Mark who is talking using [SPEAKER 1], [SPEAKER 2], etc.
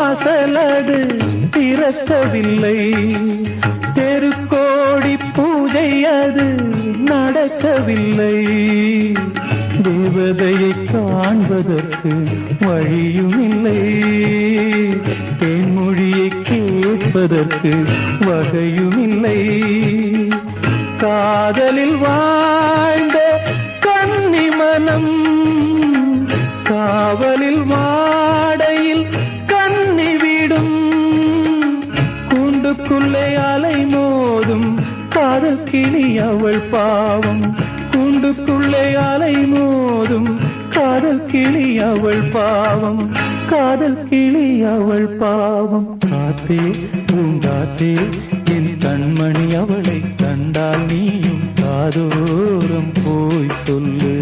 [SPEAKER 1] வாசலது திறக்கவில்லை, தெருக்கோடி பூஜை அது நடக்கவில்லை. தேவதையை காண்பதற்கு வழியும் இல்லை, தேன்மொழியை கேட்பதற்கு வகையும் இல்லை. காதலில் வாழ்ந்த கன்னி மனம் காவலில் வாடையில் கன்னி விடும். கூண்டுக்குள்ளே அலை மோதும் காதல் கிளி அவள் பாவம், கூண்டுக்குள்ளே அலை மோதும் காதல் கிளி அவள் பாவம், காதல் கிளி அவள் பாவம். காத்தே பூங்காத்தே என் கண்மணி அவளை கண்டால் நீயும் காதோரம் போய் சொல்லு.